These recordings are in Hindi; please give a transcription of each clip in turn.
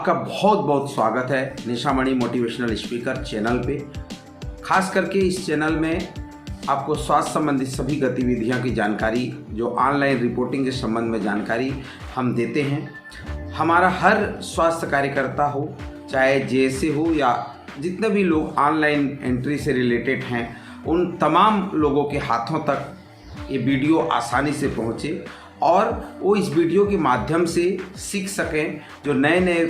आपका बहुत बहुत स्वागत है निशामणि मोटिवेशनल स्पीकर चैनल पे। खास करके इस चैनल में आपको स्वास्थ्य संबंधित सभी गतिविधियों की जानकारी, जो ऑनलाइन रिपोर्टिंग के संबंध में जानकारी हम देते हैं। हमारा हर स्वास्थ्य कार्यकर्ता हो, चाहे जैसे हो या जितने भी लोग ऑनलाइन एंट्री से रिलेटेड हैं, उन तमाम लोगों के हाथों तक ये वीडियो आसानी से पहुँचे और वो इस वीडियो के माध्यम से सीख सकें। जो नए नए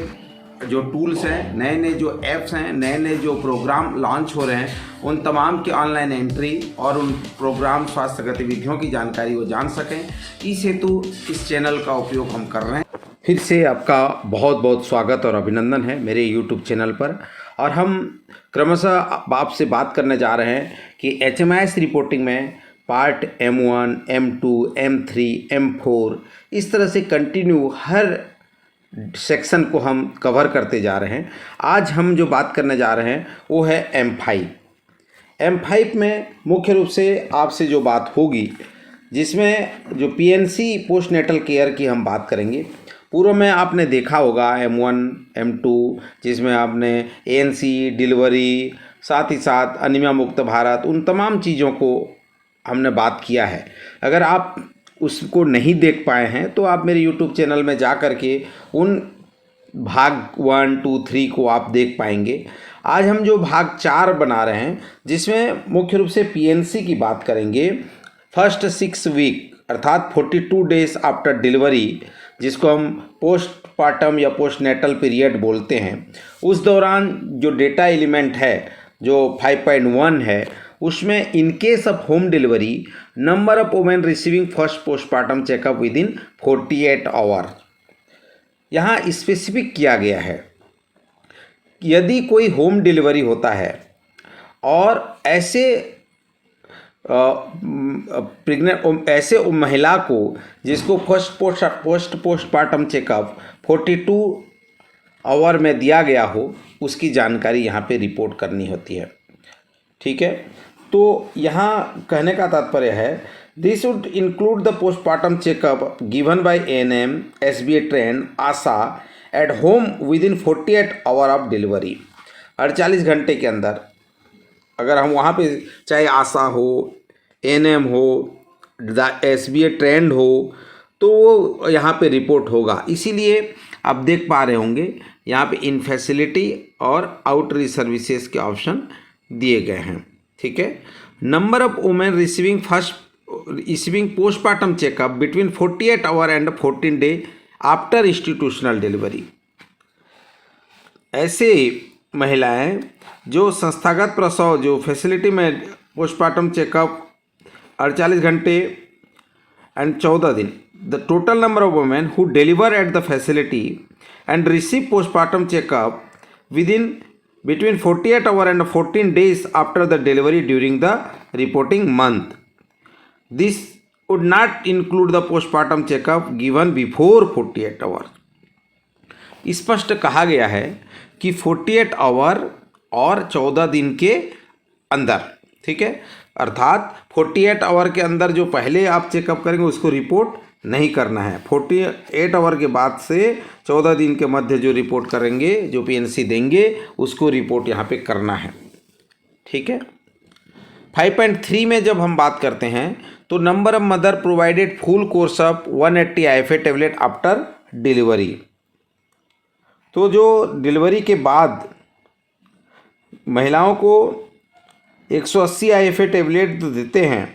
जो टूल्स हैं, नए नए जो ऐप्स हैं, नए नए जो प्रोग्राम लॉन्च हो रहे हैं, उन तमाम की ऑनलाइन एंट्री और उन प्रोग्राम स्वास्थ्य गतिविधियों की जानकारी वो जान सकें। इस हेतु इस चैनल का उपयोग हम कर रहे हैं। फिर से आपका बहुत बहुत स्वागत और अभिनंदन है मेरे YouTube चैनल पर। और हम क्रमशः आपसे बात करने जा रहे हैं कि HMIS रिपोर्टिंग में part M1, M2, M3, M4 इस तरह से कंटिन्यू हर सेक्शन को हम कवर करते जा रहे हैं। आज हम जो बात करने जा रहे हैं वो है M5। M5 में मुख्य रूप से आपसे जो बात होगी, जिसमें जो PNC पोस्ट नेटल केयर की हम बात करेंगे। पूर्व में आपने देखा होगा M1, M2, जिसमें आपने ANC डिलीवरी, साथ ही साथ अनीमिया मुक्त भारत, उन तमाम चीज़ों को हमने बात किया है। अगर आप उसको नहीं देख पाए हैं तो आप मेरे YouTube चैनल में जा कर के उन भाग 1, 2, 3 को आप देख पाएंगे। आज हम जो भाग 4 बना रहे हैं, जिसमें मुख्य रूप से PNC की बात करेंगे। फर्स्ट 6 वीक अर्थात 42 डेज आफ्टर डिलीवरी, जिसको हम पोस्टपार्टम या पोस्ट नेटल पीरियड बोलते हैं, उस दौरान जो डेटा एलिमेंट है जो 5.1 है, उसमें in case of home delivery number of women receiving first postpartum checkup with in 48 hour यहाँ स्पेसिफिक किया गया है। यदि कोई होम डिलीवरी होता है और ऐसे ऐसे महिला को जिसको पोस्टपार्टम चेकअप 42 आवर में दिया गया हो, उसकी जानकारी यहाँ पे रिपोर्ट करनी होती है। ठीक है, तो यहाँ कहने का तात्पर्य है, this would include the postpartum checkup given by ANM, SBA train, Asha at home with in 48 hour of delivery. 48 घंटे के अंदर अगर हम वहाँ पे, चाहे आशा हो, ANM हो, SBA ट्रेंड हो, तो वो यहाँ पे रिपोर्ट होगा। इसीलिए आप देख पा रहे होंगे यहाँ पे इन फैसिलिटी और आउटरीच सर्विसेज के ऑप्शन दिए गए हैं। ठीक है, number of women receiving postpartum checkup between 48 our and 14 day after institutional delivery. ऐसे महिलाएं जो संस्थागत प्रसव, जो फैसिलिटी में पोस्टपार्टम चेकअप 48 घंटे एंड 14 दिन, the total number of women who deliver at the facility and receive postpartum checkup with in between 48 hour and 14 days after the delivery during the reporting month. This would not include the postpartum checkup given before 48 hours. स्पष्ट कहा गया है कि 48 आवर और 14 दिन के अंदर, ठीक है, अर्थात 48 आवर के अंदर जो पहले आप चेकअप करेंगे उसको रिपोर्ट नहीं करना है। 48 आवर के बाद से 14 दिन के मध्य जो रिपोर्ट करेंगे, जो PNC देंगे, उसको रिपोर्ट यहाँ पे करना है। ठीक है, 5.3 में जब हम बात करते हैं तो number of mother provided full course of 180 IFA tablet after delivery. तो जो डिलीवरी के बाद महिलाओं को 180 IFA टेबलेट देते हैं।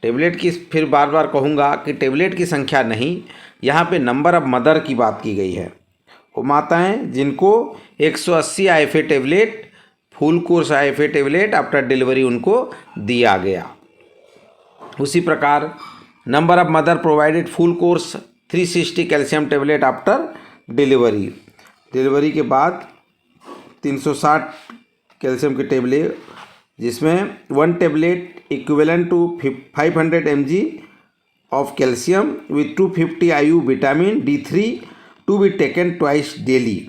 टेबलेट की फिर बार बार कहूँगा कि टेबलेट की संख्या नहीं, यहाँ पे नंबर ऑफ मदर की बात की गई है। वो माताएं जिनको 180 IFA tablet, full course IFA tablet after delivery उनको दिया गया। उसी प्रकार number of mother provided full course 360 calcium tablet after delivery. Delivery के बाद 360 कैल्शियम की टेबलेट, जिसमें 1 tablet equivalent to 500 mg of calcium with 250 IU vitamin D3 to be taken twice daily.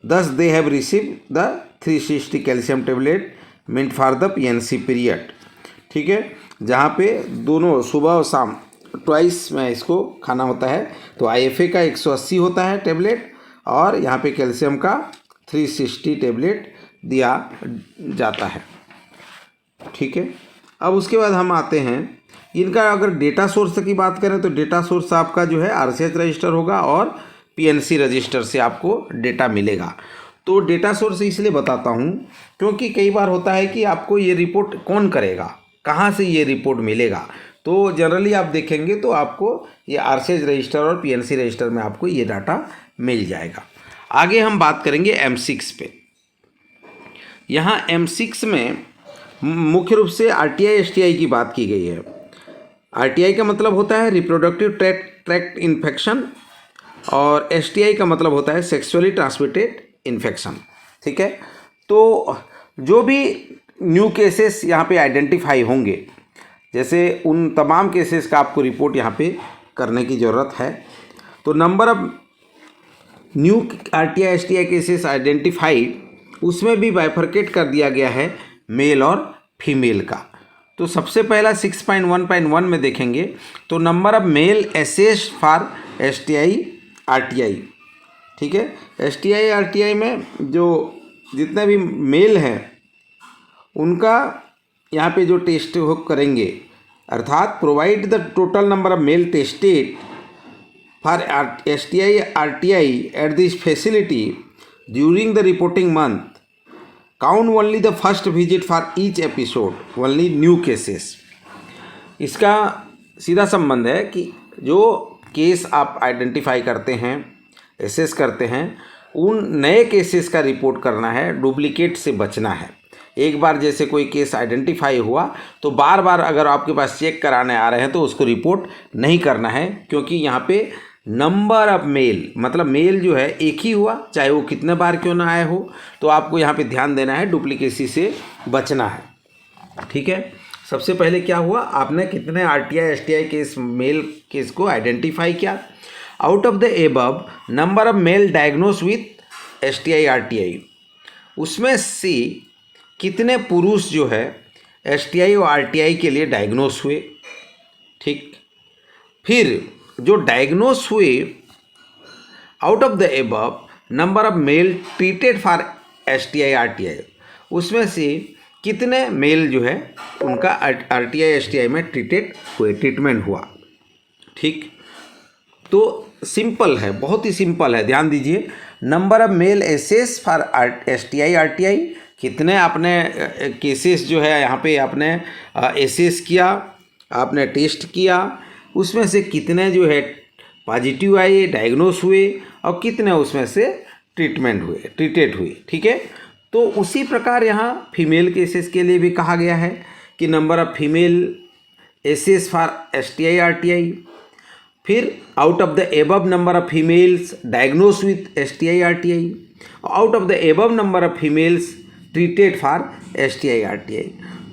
Thus they have received the 360 calcium tablet meant for the PNC period. ठीक है, जहाँ पे दोनों सुबह और शाम ट्वाइस में इसको खाना होता है। तो IFA का 180 होता है टेबलेट और यहाँ पे कैल्शियम का 360 टैबलेट दिया जाता है। ठीक है, अब उसके बाद हम आते हैं इनका अगर डेटा सोर्स की बात करें तो डेटा सोर्स आपका जो है RCH रजिस्टर होगा और PNC रजिस्टर से आपको डेटा मिलेगा। तो डेटा सोर्स इसलिए बताता हूँ क्योंकि कई बार होता है कि आपको ये रिपोर्ट कौन करेगा, कहाँ से ये रिपोर्ट मिलेगा। तो जनरली आप देखेंगे तो आपको ये RCH रजिस्टर और PNC रजिस्टर में आपको ये डाटा मिल जाएगा। आगे हम बात करेंगे M6 पे। यहाँ M6 में मुख्य रूप से RTI STI की बात की गई है। RTI का मतलब होता है रिप्रोडक्टिव ट्रैक्ट इन्फेक्शन और STI का मतलब होता है सेक्सुअली ट्रांसमिटेड इन्फेक्शन। ठीक है, तो जो भी न्यू केसेस यहाँ पे आइडेंटिफाई होंगे, जैसे उन तमाम केसेस का आपको रिपोर्ट यहाँ पे करने की ज़रूरत है। तो number of new RTI STI cases identified, उसमें भी बाइफरकेट कर दिया गया है मेल और फीमेल का। तो सबसे पहला 6.1.1 में देखेंगे तो number of mail assessed for STI RTI। ठीक है, STI RTI में जो जितने भी मेल हैं उनका यहाँ पे जो टेस्ट हो करेंगे, अर्थात provide the total number of mail tested for STI RTI at this facility during the reporting month, count only the first visit for each episode, only new cases. इसका सीधा संबंध है कि जो केस आप आइडेंटिफाई करते हैं, एसेस करते हैं, उन नए केसेस का रिपोर्ट करना है, डुप्लीकेट से बचना है। एक बार जैसे कोई केस आइडेंटिफाई हुआ तो बार बार अगर आपके पास चेक कराने आ रहे हैं तो उसको रिपोर्ट नहीं करना है, क्योंकि यहाँ पे नंबर ऑफ मेल, मतलब मेल जो है एक ही हुआ, चाहे वो कितने बार क्यों ना आए हो, तो आपको यहाँ पे ध्यान देना है, डुप्लीकेसी से बचना है। ठीक है, सबसे पहले क्या हुआ, आपने कितने RTI STI case, male case को आइडेंटिफाई किया। Out of the above number of male diagnose with STI RTI, उसमें से कितने पुरुष जो है STI और RTI के लिए डायग्नोस हुए। ठीक, फिर जो डायग्नोस हुए, out of the above number of mail treated for STI RTI, उसमें से कितने मेल जो है उनका RTI STI में ट्रीटमेंट हुआ। ठीक, तो सिंपल है, बहुत ही सिंपल है, ध्यान दीजिए। Number of male assess for STI RTI, कितने आपने केसेस जो है यहाँ पे आपने एसेस किया, आपने टेस्ट किया, उसमें से कितने जो है पॉजिटिव आए, डायग्नोस हुए, और कितने उसमें से ट्रीटेड हुए। ठीक है, तो उसी प्रकार यहाँ फीमेल केसेस के लिए भी कहा गया है कि number of female assess for STI RTI, फिर out of the above number of females diagnose with STI RTI, out of the above number of females treated for STI RTI।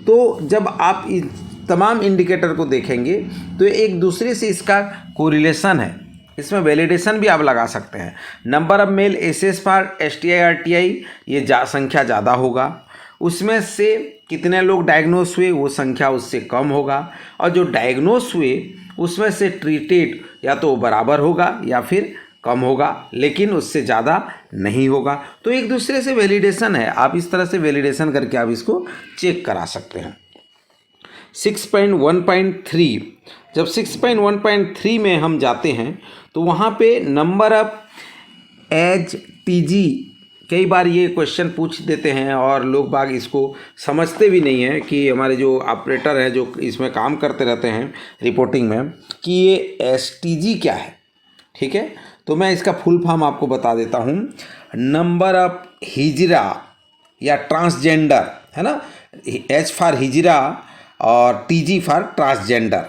तो जब आप इस तमाम इंडिकेटर को देखेंगे तो एक दूसरे से इसका कोरिलेशन है, इसमें वैलिडेशन भी आप लगा सकते हैं। Number of male assess for STI RTI, ये संख्या ज़्यादा होगा, उसमें से कितने लोग डायग्नोस हुए वो संख्या उससे कम होगा, और जो डायग्नोस हुए उसमें से ट्रीटेड या तो बराबर होगा या फिर कम होगा, लेकिन उससे ज़्यादा नहीं होगा। तो एक दूसरे से वैलिडेशन है, आप इस तरह से वैलिडेशन करके आप इसको चेक करा सकते हैं। 6.1.3, जब 6.1.3 में हम जाते हैं तो वहाँ पे नंबर ऑफ एज TG, कई बार ये क्वेश्चन पूछ देते हैं और लोग बाग इसको समझते भी नहीं हैं कि हमारे जो ऑपरेटर हैं जो इसमें काम करते रहते हैं रिपोर्टिंग में, कि ये STG क्या है। ठीक है, तो मैं इसका फुल फॉर्म आपको बता देता हूँ। नंबर ऑफ हिजरा या ट्रांसजेंडर, है ना, H फॉर हिजरा और TG फॉर ट्रांसजेंडर,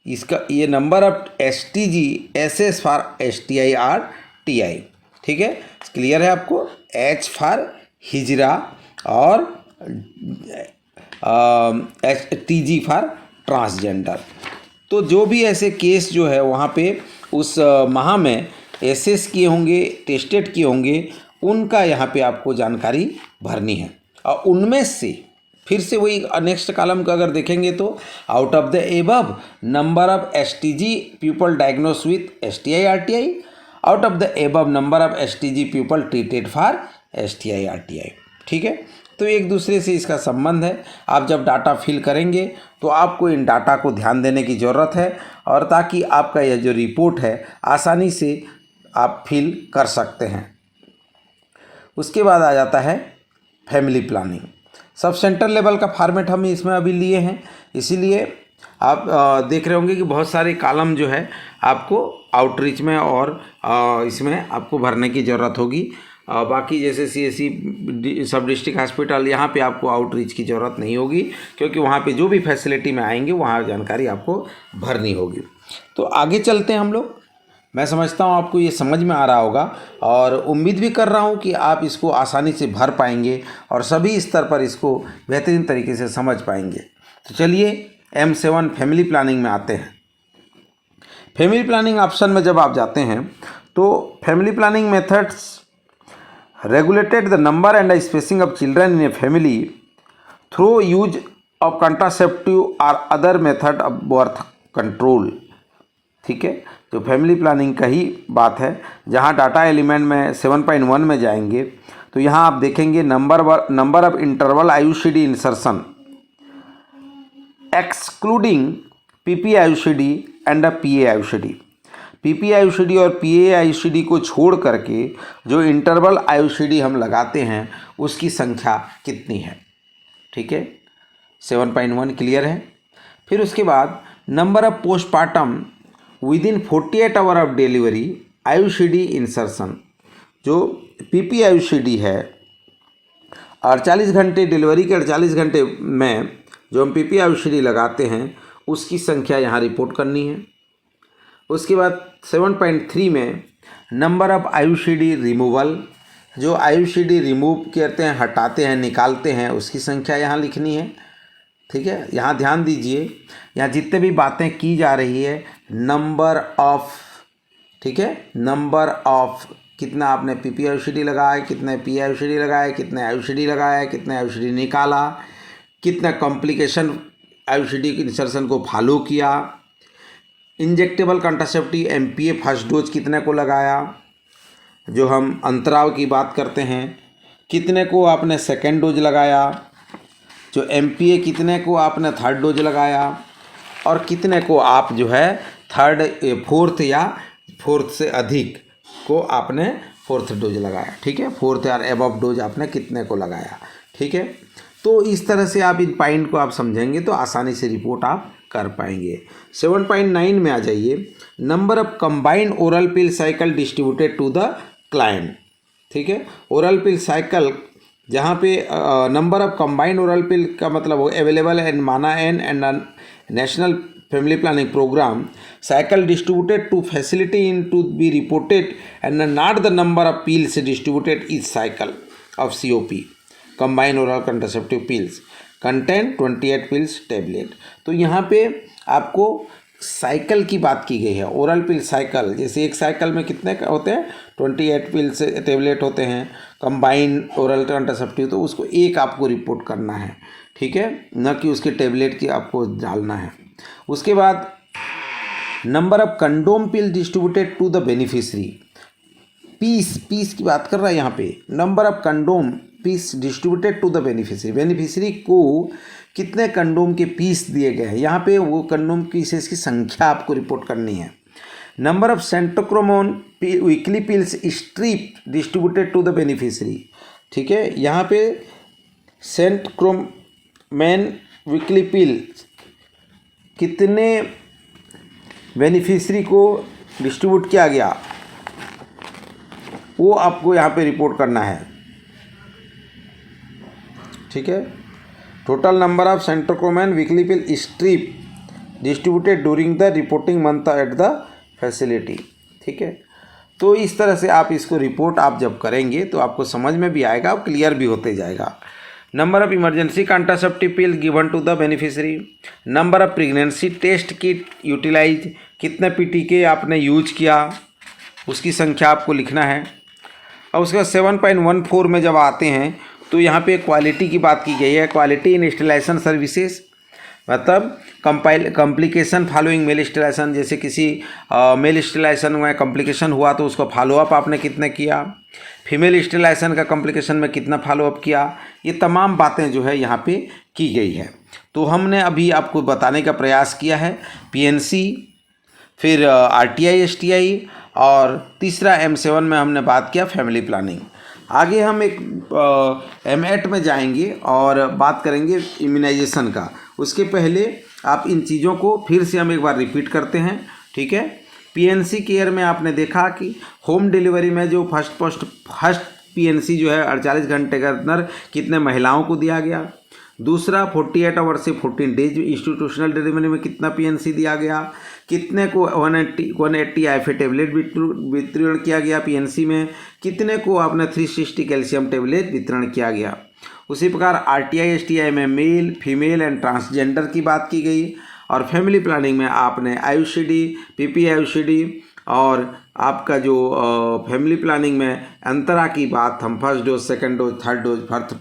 इसका ये number of STG SS for STI RTI। ठीक है, क्लियर है आपको, H फॉर हिजरा और TG फॉर ट्रांसजेंडर। तो जो भी ऐसे केस जो है वहाँ पे उस माह में एसेस किए होंगे, टेस्टेड किए होंगे, उनका यहाँ पे आपको जानकारी भरनी है। और उनमें से फिर से वही नेक्स्ट कॉलम का अगर देखेंगे तो out of the above number of STG people diagnose with STI RTI, out of the above number of STG people treated for STI RTI। ठीक है, तो एक दूसरे से इसका संबंध है। आप जब डाटा फिल करेंगे तो आपको इन डाटा को ध्यान देने की ज़रूरत है, और ताकि आपका यह जो रिपोर्ट है आसानी से आप फिल कर सकते हैं। उसके बाद आ जाता है family planning. Sub centre level का फॉर्मेट हम इसमें अभी लिए हैं, इसीलिए आप देख रहे होंगे कि बहुत सारे कॉलम जो है आपको आउटरीच में और इसमें आपको भरने की ज़रूरत होगी। बाकी जैसे CSC सब डिस्ट्रिक्ट हॉस्पिटल, यहाँ पे आपको आउटरीच की ज़रूरत नहीं होगी, क्योंकि वहाँ पे जो भी फैसिलिटी में आएंगे वहाँ जानकारी आपको भरनी होगी। तो आगे चलते हैं हम लोग। मैं समझता हूँ आपको ये समझ में आ रहा होगा, और उम्मीद भी कर रहा हूँ कि आप इसको आसानी से भर पाएंगे और सभी स्तर पर इसको बेहतरीन तरीके से समझ पाएंगे। तो चलिए M7 फैमिली प्लानिंग में आते हैं। फैमिली प्लानिंग ऑप्शन में जब आप जाते हैं तो family planning methods regulated the number and the spacing of children in a family through use of contraceptive or other method of birth control। ठीक है, तो फैमिली प्लानिंग का ही बात है। जहाँ डाटा एलिमेंट में 7.1 में जाएंगे तो यहाँ आप देखेंगे number of interval IUCD insertion excluding PP IUCD and PA IUCD। PP IUCD और PA IUCD को छोड़ करके जो इंटरवल IUCD हम लगाते हैं उसकी संख्या कितनी है। ठीक है, 7.1 क्लियर है। फिर उसके बाद number of postmortem with in 48 hour of delivery IUCD insertion. जो PP IUCD है 48 घंटे डिलीवरी के 48 घंटे में जो हम PP IUCD लगाते हैं उसकी संख्या यहाँ रिपोर्ट करनी है। उसके बाद 7.3 में नंबर ऑफ IUCD रिमूवल, जो IUCD रिमूव करते हैं, हटाते हैं, निकालते हैं, उसकी संख्या यहाँ लिखनी है। ठीक है, यहाँ ध्यान दीजिए, यहाँ जितने भी बातें की जा रही है नंबर ऑफ, ठीक है, नंबर ऑफ कितना आपने PP IUCD लगाया, कितने PA IUCD लगाया, कितने IUCD लगाया, कितने IUCD निकाला, कितना कॉम्प्लिकेशन IUCD की इंसर्शन को फॉलो किया, injectable contraceptive MPA first dose कितने को लगाया, जो हम अंतराव की बात करते हैं, कितने को आपने सेकेंड डोज लगाया, जो MPA कितने को आपने थर्ड डोज लगाया, और कितने को आप जो है फोर्थ या फोर्थ से अधिक को आपने फोर्थ डोज लगाया। ठीक है, फोर्थ या एबव डोज आपने कितने को लगाया। ठीक है, तो इस तरह से आप इन पॉइंट को आप समझेंगे तो आसानी से रिपोर्ट आप कर पाएंगे। 7.9 में आ जाइए, number of combined oral pill cycle distributed to the client. ठीक है, ओरल पिल साइकिल जहाँ पे number of combined oral pill का मतलब हो अवेलेबल एंड माना an and national family planning programme cycle distributed to facility in to be reported and not the number of pills distributed each cycle of COP combined oral contraceptive pills content 28 pills tablet. तो यहाँ पे आपको साइकिल की बात की गई है। ओरल पिल साइकिल, जैसे एक साइकिल में कितने होते हैं 28 पिल्स टेबलेट होते हैं, कंबाइंड ओरल कंट्रासेप्टिव, तो उसको एक आपको रिपोर्ट करना है। ठीक है, न कि उसके टेबलेट की आपको डालना है। उसके बाद number of condom pill distributed to the beneficiary, piece की बात कर रहा है यहाँ पे, number of condom piece distributed to the beneficiary, beneficiary को कितने कंडोम के पीस दिए गए हैं, यहाँ पे वो कंडोम पीसेस की संख्या आपको रिपोर्ट करनी है। Number of centchroman weekly pills strip distributed to the beneficiary. ठीक है, यहाँ पे सेंटक्रोमैन वीकली पिल कितने बेनिफिशरी को डिस्ट्रीब्यूट किया गया वो आपको यहाँ पे रिपोर्ट करना है। ठीक है, total number of centchroman weekly pill strip distributed during the reporting month at the facility. ठीक है, तो इस तरह से आप इसको रिपोर्ट आप जब करेंगे तो आपको समझ में भी आएगा और क्लियर भी होते जाएगा। Number of emergency contraceptive pill given to the beneficiary, number of pregnancy test kit utilize, कितने PTK आपने यूज किया उसकी संख्या आपको लिखना है। और उसके बाद 7.14 में जब आते हैं तो यहाँ पे क्वालिटी की बात की गई है, क्वालिटी इन इंस्टॉलेशन सर्विसेज, मतलब कॉम्प्लिकेशन फॉलोइंग मेल स्टेलाइजेशन, जैसे किसी मेल स्टेलाइजेशन में कॉम्प्लिकेशन हुआ तो उसको फॉलोअप आपने कितने किया, फीमेल स्टेलाइजेशन का कॉम्प्लिकेशन में कितना फॉलोअप किया, ये तमाम बातें जो है यहाँ पे की गई है। तो हमने अभी आपको बताने का प्रयास किया है पीएनसी, फिर आरटीआई एसटीआई, और तीसरा M7 में हमने बात किया फैमिली प्लानिंग। आगे हम एक M8 में जाएंगे और बात करेंगे इम्यूनाइजेशन का। उसके पहले आप इन चीज़ों को फिर से हम एक बार रिपीट करते हैं, ठीक है। पीएनसी केयर में आपने देखा कि होम डिलीवरी में जो फर्स्ट पीएनसी जो है 48 घंटे के अंदर कितने महिलाओं को दिया गया। दूसरा 48 आवर से 14 डेज इंस्टीट्यूशनल डिलीवरी में कितना पीएनसी दिया गया, कितने को 180 आईफे टेबलेट वितरण किया गया पीएनसी में, कितने को आपने 360 कैल्शियम टेबलेट वितरण किया गया। उसी प्रकार आरटीआई एसटीआई में मेल, फीमेल एंड ट्रांसजेंडर की बात की गई, और फैमिली प्लानिंग में आपने आयुषडी, पीपी आयुषडी, और आपका जो फैमिली प्लानिंग में अंतरा की बात, हम first dose, second dose, third dose,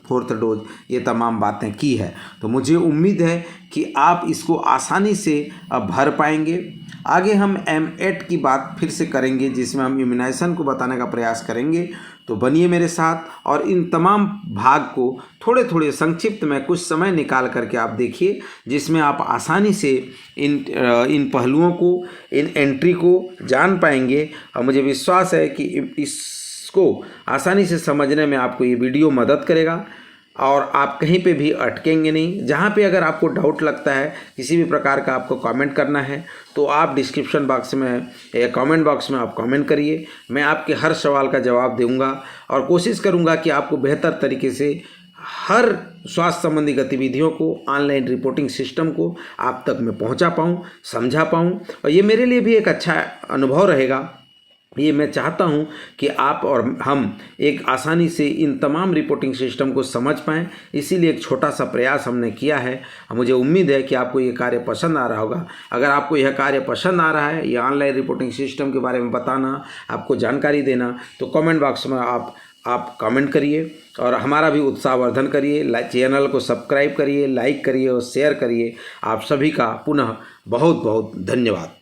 fourth dose, ये तमाम बातें की है। तो मुझे उम्मीद है कि आप इसको आसानी से भर पाएंगे। आगे हम M8 की बात फिर से करेंगे, जिसमें हम इम्यूनाइजेशन को बताने का प्रयास करेंगे। तो बनिए मेरे साथ और इन तमाम भाग को थोड़े थोड़े संक्षिप्त में कुछ समय निकाल करके आप देखिए, जिसमें आप आसानी से इन पहलुओं को, इन एंट्री को जान पाएंगे। और मुझे विश्वास है कि इसको आसानी से समझने में आपको ये वीडियो मदद करेगा और आप कहीं पे भी अटकेंगे नहीं। जहाँ पे अगर आपको डाउट लगता है, किसी भी प्रकार का आपको कमेंट करना है, तो आप डिस्क्रिप्शन बॉक्स में या कमेंट बॉक्स में आप कमेंट करिए। मैं आपके हर सवाल का जवाब दूंगा और कोशिश करूंगा कि आपको बेहतर तरीके से हर स्वास्थ्य संबंधी गतिविधियों को, ऑनलाइन रिपोर्टिंग सिस्टम को आप तक मैं पहुंचा पाऊं, समझा पाऊं। और ये मेरे लिए भी एक अच्छा अनुभव रहेगा। ये मैं चाहता हूं कि आप और हम एक आसानी से इन तमाम रिपोर्टिंग सिस्टम को समझ पाएँ, इसीलिए एक छोटा सा प्रयास हमने किया है। मुझे उम्मीद है कि आपको ये कार्य पसंद आ रहा होगा। अगर आपको यह कार्य पसंद आ रहा है, ये ऑनलाइन रिपोर्टिंग सिस्टम के बारे में बताना, आपको जानकारी देना, तो कमेंट बॉक्स में आप कमेंट करिए और हमारा भी उत्साहवर्धन करिए। चैनल को सब्सक्राइब करिए, लाइक करिए और शेयर करिए। आप सभी का पुनः बहुत बहुत धन्यवाद।